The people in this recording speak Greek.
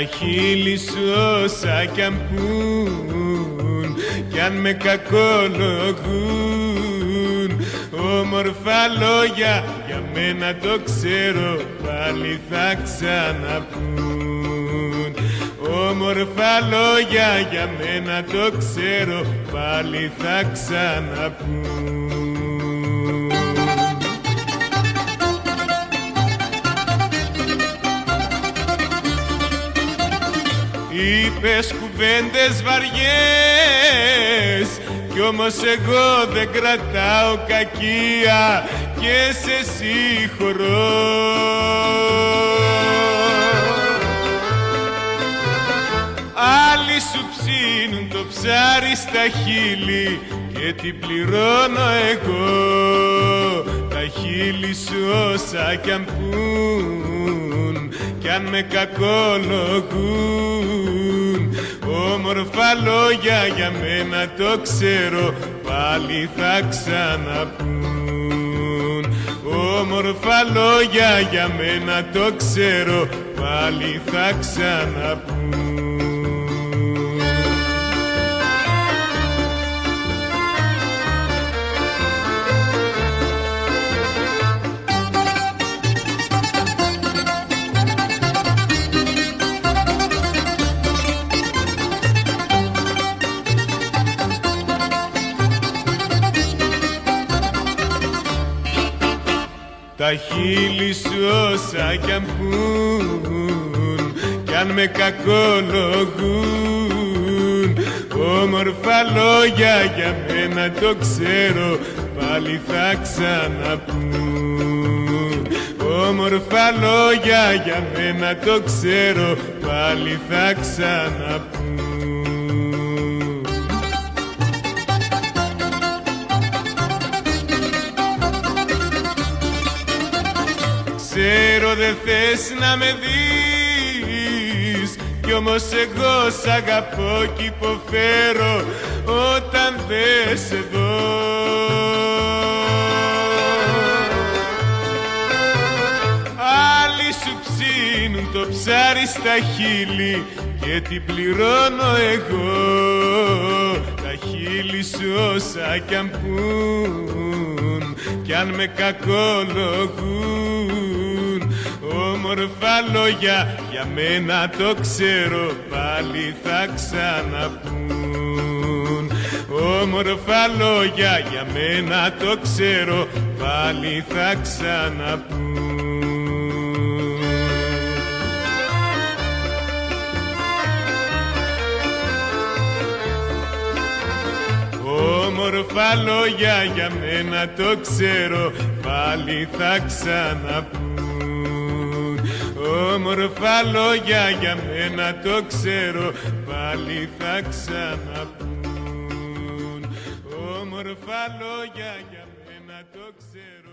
Τα χείλη σου όσα κι αν πουν, κι αν με κακολογούν, όμορφα λόγια για μένα το ξέρω, πάλι θα ξαναπούν. Όμορφα λόγια για μένα το ξέρω, πάλι θα ξαναπούν. Είπες κουβέντες βαριές, κι όμως εγώ δεν κρατάω κακία και σε συγχωρώ. Άλλοι σου ψήνουν το ψάρι στα χείλη και τι πληρώνω εγώ. Τα χείλη σου όσα κι αν πουν, κι αν με κακολογούν, όμορφα λόγια για μένα το ξέρω, πάλι θα ξαναπούν. Όμορφα λόγια για μένα το ξέρω, πάλι θα ξαναπούν. Τα χείλη σου όσα κι αν πουν, κι αν με κακολογούν, όμορφα λόγια για μένα το ξέρω, πάλι θα ξαναπούν. Όμορφα λόγια για μένα το ξέρω, πάλι θα ξαναπούν. Ξέρω δεν θες να με δεις, κι όμως εγώ σ' αγαπώ κι υποφέρω όταν δεν σε δω. Άλλοι σου ψήνουν το ψάρι στα χείλη και τι πληρώνω εγώ. Τα χείλη σου όσα κι αν πουν, κι αν με κακολογούν, όμορφα λόγια για μένα το ξέρω, πάλι θα ξαναπούν. Όμορφα λόγια για μένα το ξέρω, πάλι θα ξαναπούν. Όμορφα λόγια για μένα το ξέρω, πάλι θα ξαναπούν. Όμορφα λόγια για μένα το ξέρω, πάλι θα ξαναπούν. Όμορφα λόγια για μένα το ξέρω.